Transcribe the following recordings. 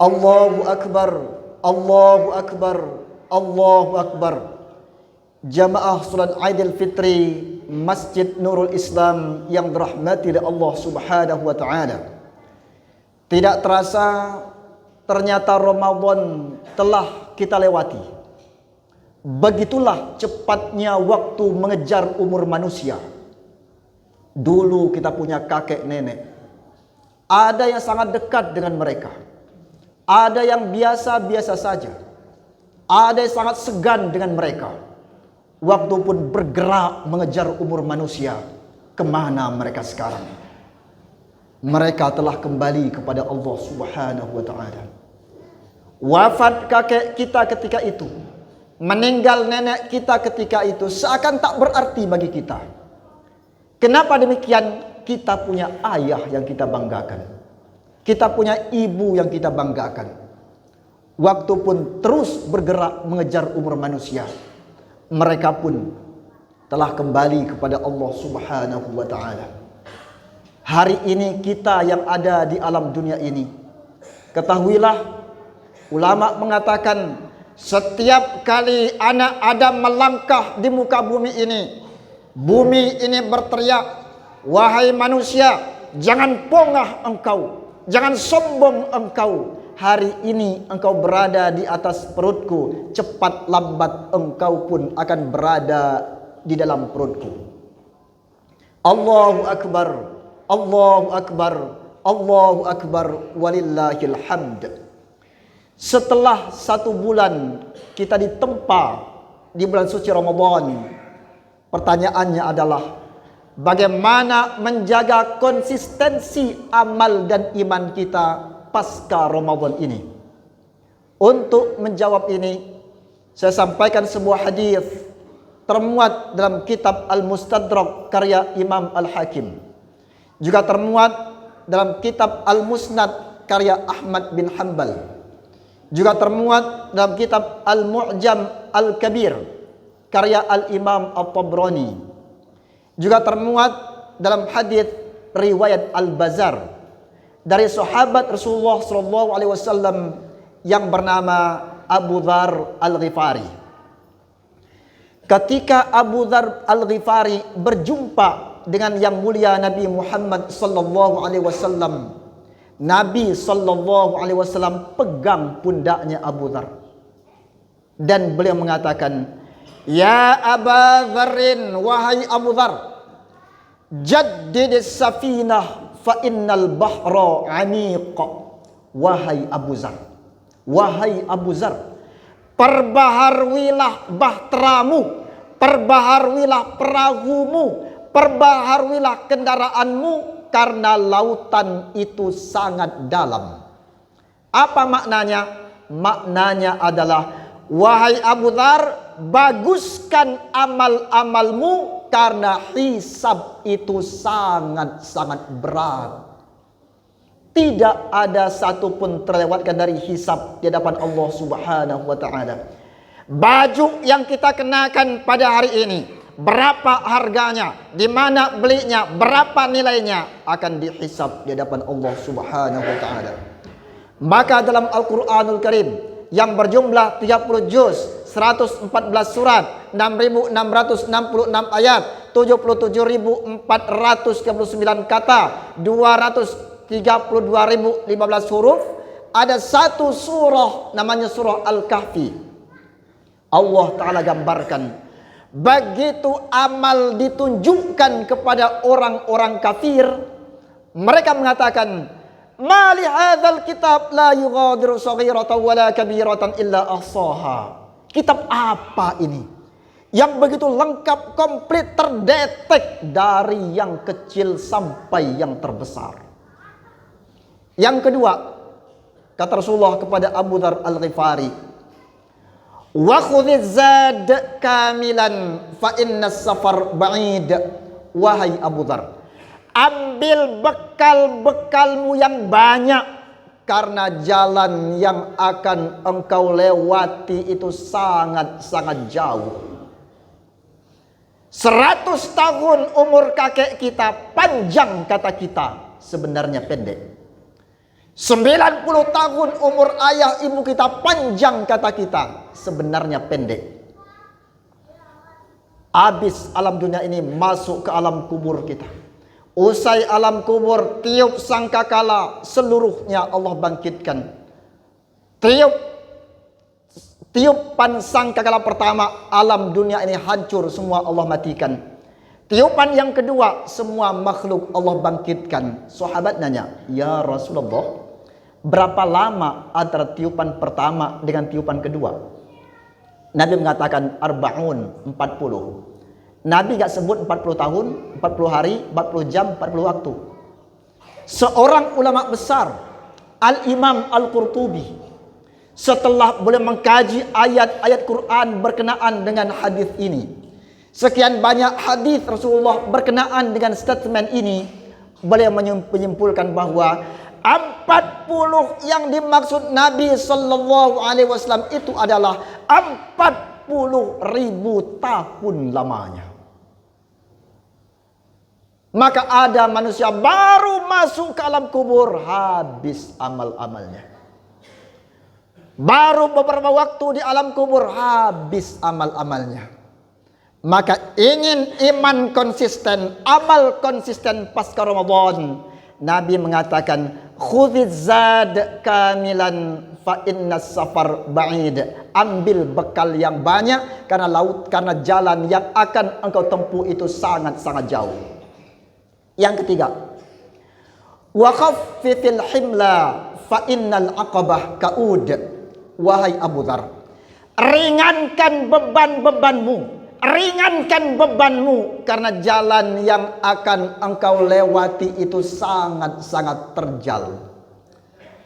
Allahu Akbar, Allahu Akbar, Allahu Akbar. Jamaah salat Aidil Fitri Masjid Nurul Islam yang dirahmati oleh Allah Subhanahu wa taala. Tidak terasa ternyata Ramadan telah kita lewati. Begitulah cepatnya waktu mengejar umur manusia. Dulu kita punya kakek nenek. Ada yang sangat dekat dengan mereka. Ada yang biasa-biasa saja. Ada yang sangat segan dengan mereka. Waktu pun bergerak mengejar umur manusia. Kemana mereka sekarang? Mereka telah kembali kepada Allah Subhanahu wa ta'ala. Wafat kakek kita ketika itu, meninggal nenek kita ketika itu, seakan tak berarti bagi kita. Kenapa demikian? Kita punya ayah yang kita banggakan. Kita punya ibu yang kita banggakan. Waktu pun terus bergerak mengejar umur manusia. Mereka pun telah kembali kepada Allah Subhanahu wa ta'ala. Hari ini kita yang ada di alam dunia ini, ketahuilah, ulama mengatakan setiap kali anak Adam melangkah di muka bumi ini berteriak, wahai manusia, jangan pongah engkau, jangan sombong engkau. Hari ini engkau berada di atas perutku, cepat lambat engkau pun akan berada di dalam perutku. Allahu Akbar, Allahu Akbar, Allahu Akbar, walillahil hamd. Setelah 1 bulan kita ditempa di bulan suci Ramadan, pertanyaannya adalah bagaimana menjaga konsistensi amal dan iman kita pasca Ramadan ini. Untuk menjawab ini, saya sampaikan sebuah hadis termuat dalam kitab Al-Mustadrak karya Imam Al-Hakim. Juga termuat dalam kitab Al-Musnad karya Ahmad bin Hanbal. Juga termuat dalam kitab Al-Mu'jam Al-Kabir karya Al-Imam At-Tabrani. Juga termuat dalam hadis riwayat Al-Bazar dari sahabat Rasulullah SAW yang bernama Abu Dzar Al-Ghifari. Ketika Abu Dzar Al-Ghifari berjumpa dengan yang mulia Nabi Muhammad SAW, Nabi SAW pegang pundaknya Abu Dzar dan beliau mengatakan, ya Aba Dzarrin, wahai Abu Dzar, jaddid safinah fa innal bahra amiq. Wahai Abu Dzar, wahai Abu Dzar, perbaharuilah bahteramu, perbaharuilah perahumu, perbaharuilah kendaraanmu, karena lautan itu sangat dalam. Apa maknanya? Maknanya adalah, wahai Abu Dzar, baguskan amal-amalmu karena hisab itu sangat-sangat berat. Tidak ada satupun terlewatkan dari hisab di hadapan Allah Subhanahu wa ta'ala. Baju yang kita kenakan pada hari ini, berapa harganya, di mana belinya, berapa nilainya, akan dihisab di hadapan Allah Subhanahu wa ta'ala. Maka dalam Al-Qur'anul Karim yang berjumlah 30 juz, 114 surat, 6.666 ayat, 77.439 kata, 232.015 huruf, ada satu surah namanya surah Al-Kahfi. Allah Ta'ala gambarkan, begitu amal ditunjukkan kepada orang-orang kafir, mereka mengatakan, ma li hadzal kitab la yughadiru shaghiratan wala kabiratan illa ahsaha. Kitab apa ini yang begitu lengkap, komplit, terdetek dari yang kecil sampai yang terbesar? Yang kedua, kata Rasulullah kepada Abu Dzar Al-Ghifari, wa khudhiz zad kamilan fa innas safar ba'id. Wahai Abu Dzar, ambil bekal-bekalmu yang banyak, karena jalan yang akan engkau lewati itu sangat-sangat jauh. 100 tahun umur kakek kita panjang, kata kita sebenarnya pendek. 90 tahun umur ayah ibu kita panjang, kata kita, sebenarnya pendek. Habis alam dunia ini, masuk ke alam kubur kita. Usai alam kubur, tiup sangkakala, seluruhnya Allah bangkitkan. Tiupan sangkakala pertama, alam dunia ini hancur, semua Allah matikan. Tiupan yang kedua, semua makhluk Allah bangkitkan. Sahabat nanya, ya Rasulullah, berapa lama antara tiupan pertama dengan tiupan kedua? Nabi mengatakan arba'un, 40. Nabi gak sebut 40 tahun, 40 hari, 40 jam, 40 waktu. Seorang ulama besar, Al-Imam Al-Qurtubi, setelah boleh mengkaji ayat-ayat Quran berkenaan dengan hadis ini, sekian banyak hadis Rasulullah berkenaan dengan statement ini, boleh menyimpulkan bahwa 40 yang dimaksud Nabi Sallallahu Alaihi Wasallam itu adalah 40.000 tahun lamanya. Maka ada manusia baru masuk ke alam kubur, habis amal-amalnya. Baru beberapa waktu di alam kubur, habis amal-amalnya. Maka ingin iman konsisten, amal konsisten pasca Ramadan, Nabi mengatakan, khudziz zad kamilan fa innas safar ba'id. Ambil bekal yang banyak karena jalan yang akan engkau tempuh itu sangat-sangat jauh. Yang ketiga, wa khaffifil himla fa innal aqabah kaud. Wahai Abu Dzar, ringankan beban-bebanmu, ringankan bebanmu, karena jalan yang akan engkau lewati itu sangat-sangat terjal.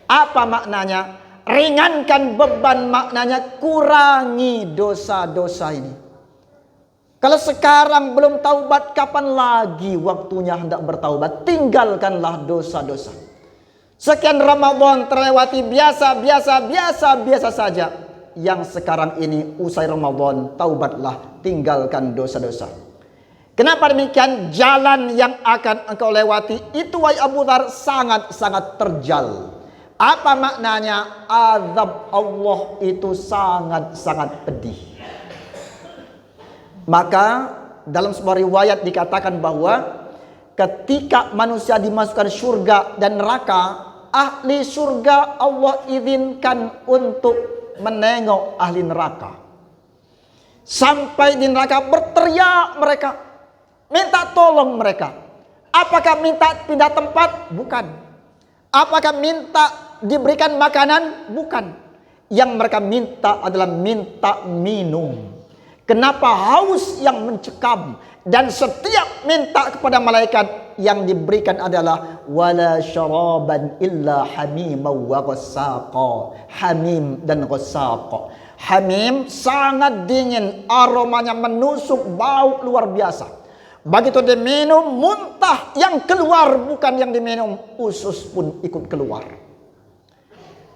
Apa maknanya? Ringankan beban maknanya kurangi dosa-dosa ini. Kalau sekarang belum taubat, kapan lagi waktunya hendak bertaubat? Tinggalkanlah dosa-dosa. Sekian Ramadan terlewati biasa saja. Yang sekarang ini usai Ramadan, taubatlah, tinggalkan dosa-dosa. Kenapa demikian? Jalan yang akan engkau lewati itu, wahai Abu Dzar, sangat-sangat terjal. Apa maknanya? Azab Allah itu sangat-sangat pedih. Maka dalam sebuah riwayat dikatakan bahwa ketika manusia dimasukkan surga dan neraka, ahli surga Allah izinkan untuk menengok ahli neraka. Sampai di neraka berteriak mereka, minta tolong mereka. Apakah minta pindah tempat? Bukan. Apakah minta diberikan makanan? Bukan. Yang mereka minta adalah minta minum. Kenapa? Haus yang mencekam. Dan setiap minta kepada malaikat, yang diberikan adalah wala syaraban illa hamima wa ghassaqa. Hamim dan ghassaqa. Hamim sangat dingin, aromanya menusuk, bau luar biasa. Begitu diminum, muntah, yang keluar bukan yang diminum, usus pun ikut keluar.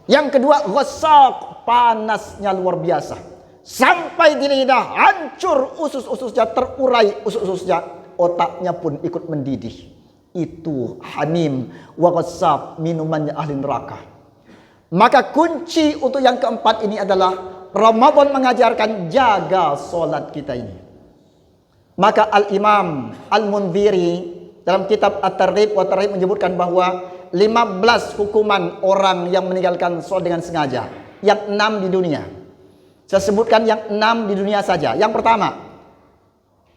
Yang kedua, ghassaq, panasnya luar biasa. Sampai di lidah hancur, usus-ususnya terurai, usus-ususnya, otaknya pun ikut mendidih. Itu hamim wa ghassaq, minumannya ahli neraka. Maka kunci untuk yang keempat ini adalah Ramadan mengajarkan jaga solat kita ini. Maka Al-Imam Al-Mundhiri dalam kitab At-Targhib wa Tarhib menyebutkan bahwa 15 hukuman orang yang meninggalkan solat dengan sengaja. Yang 6 di dunia. Saya sebutkan yang 6 di dunia saja. Yang pertama,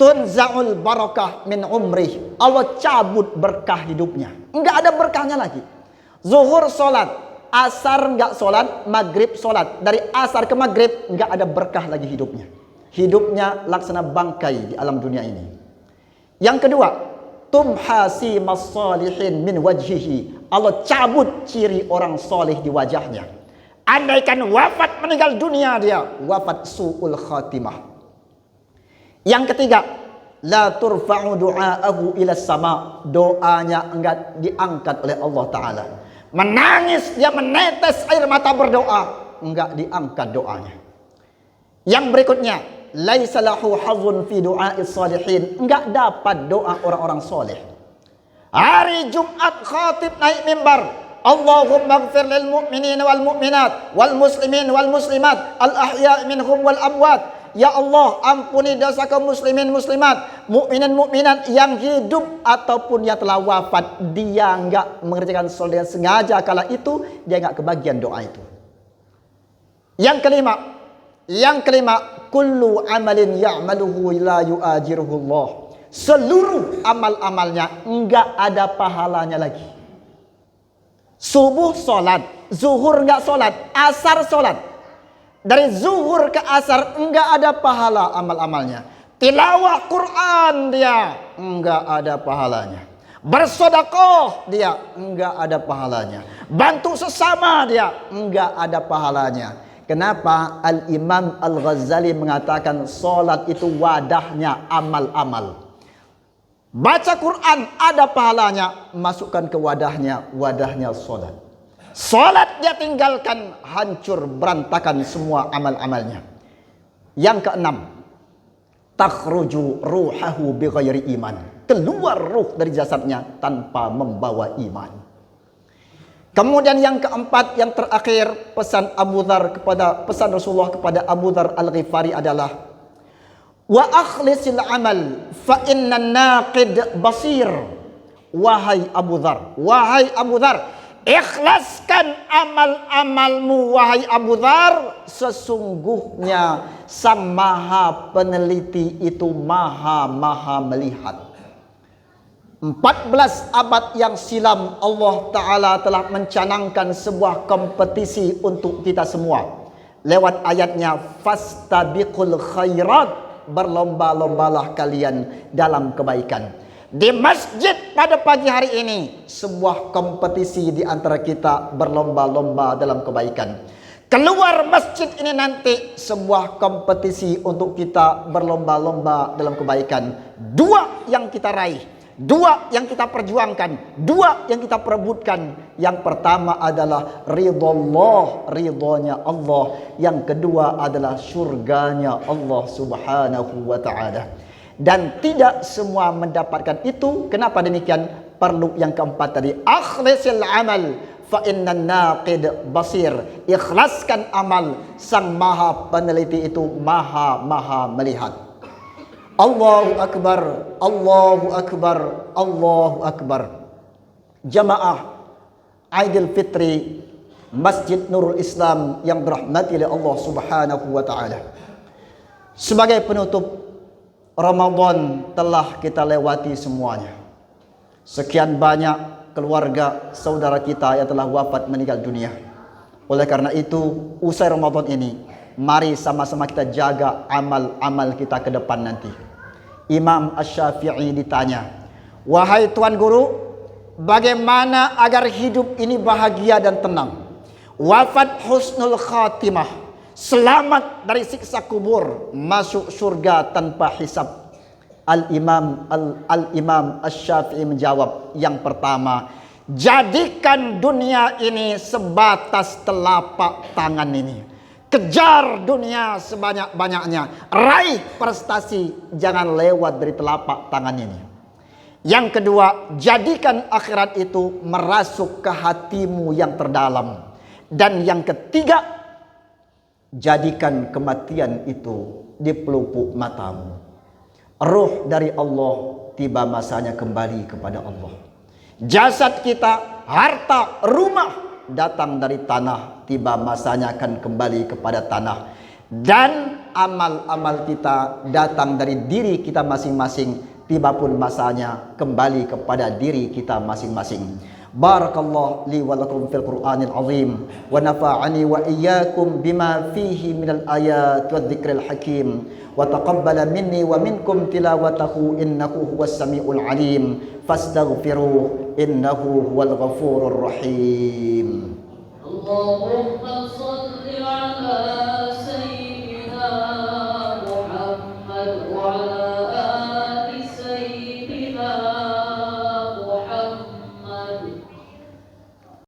tunza'ul barakah min umrih. Allah cabut berkah hidupnya. Enggak ada berkahnya lagi. Zuhur solat, asar enggak solat, maghrib solat. Dari asar ke maghrib enggak ada berkah lagi hidupnya. Hidupnya laksana bangkai di alam dunia ini. Yang kedua, tumhasi massalihin min wajhihi. Allah cabut ciri orang soleh di wajahnya. Andaikan wafat meninggal dunia, dia wafat su'ul khatimah. Yang ketiga, la turfa'u du'aahu ila sama. Doanya enggak diangkat oleh Allah Ta'ala. Menangis, dia menetes air mata berdoa, enggak diangkat doanya. Yang berikutnya, laisa lahu hazzun fi du'a'is salihin. Enggak dapat doa orang-orang soleh. Hari Jumat khatib naik mimbar, Allahumma ighfir lil mu'minin wal mu'minat wal muslimin wal muslimat al ahya' minhum wal amwat. Ya Allah, ampuni dosa kaum muslimin muslimat, mukminin mukminat yang hidup ataupun yang telah wafat. Dia enggak mengerjakan solat sengaja, kala itu dia enggak kebagian doa itu. Yang kelima, kullu amalin ya'maluhu la yu'ajiruhu Allah. Seluruh amal-amalnya enggak ada pahalanya lagi. Subuh solat, zuhur enggak solat, asar solat. Dari zuhur ke asar enggak ada pahala amal-amalnya. Tilawah Quran dia enggak ada pahalanya. Bersedekah dia enggak ada pahalanya. Bantu sesama dia enggak ada pahalanya. Kenapa? Al-Imam Al-Ghazali mengatakan solat itu wadahnya amal-amal. Baca Quran ada pahalanya, masukkan ke wadahnya solat. Salat dia tinggalkan, hancur berantakan semua amal-amalnya. Yang keenam, takhruju ruhahu bighairi iman. Keluar ruh dari jasadnya tanpa membawa iman. Kemudian yang keempat, yang terakhir, pesan Rasulullah kepada Abu Dzar Al-Ghifari adalah wa akhlisil amal fa innan naqid basir. Wahai Abu Dzar, ikhlaskan amal-amalmu wahai Abu Dzar, sesungguhnya Sang Maha Peneliti itu maha melihat. 14 abad yang silam Allah Ta'ala telah mencanangkan sebuah kompetisi untuk kita semua. Lewat ayatnya, fastabiqul khairat, berlomba-lombalah kalian dalam kebaikan. Di masjid pada pagi hari ini, sebuah kompetisi di antara kita berlomba-lomba dalam kebaikan. Keluar masjid ini nanti, sebuah kompetisi untuk kita berlomba-lomba dalam kebaikan. Dua yang kita raih, dua yang kita perjuangkan, dua yang kita perebutkan. Yang pertama adalah ridhonya Allah. Yang kedua adalah surganya Allah Subhanahu wa ta'ala. Dan tidak semua mendapatkan itu. Kenapa demikian? Perlu yang keempat tadi, akhlisil amal fa innan naqid basir. Ikhlaskan amal, Sang Maha Peneliti itu maha melihat. Allahu akbar, Allahu akbar, Allahu akbar. Jamaah Aidil Fitri Masjid Nurul Islam yang dirahmati oleh Allah Subhanahu wa ta'ala. Sebagai penutup, Ramadan telah kita lewati semuanya. Sekian banyak keluarga saudara kita yang telah wafat meninggal dunia. Oleh karena itu, usai Ramadan ini, mari sama-sama kita jaga amal-amal kita ke depan nanti. Imam Asy-Syafi'i ditanya, wahai Tuan Guru, bagaimana agar hidup ini bahagia dan tenang? Wafat husnul khatimah, selamat dari siksa kubur, masuk surga tanpa hisab. Al-Imam Asy-Syafi'i menjawab, yang pertama, jadikan dunia ini sebatas telapak tangan ini. Kejar dunia sebanyak-banyaknya, raih prestasi, jangan lewat dari telapak tangan ini. Yang kedua, jadikan akhirat itu merasuk ke hatimu yang terdalam. Dan yang ketiga, jadikan kematian itu di pelupuk matamu. Ruh dari Allah tiba masanya kembali kepada Allah. Jasad kita, harta, rumah datang dari tanah, tiba masanya akan kembali kepada tanah. Dan amal-amal kita datang dari diri kita masing-masing, tiba pun masanya kembali kepada diri kita masing-masing. Barakallahu li wa lakum fil Qur'anil azim wa nafa'ani wa iyyakum bima fihi minal ayat wa dzikril hakim wa taqabbala minni wa minkum tilawatahu innahu huwas samiul alim fastaghfiruh innahu huwal ghafurur rahim. Allahumma shalli ala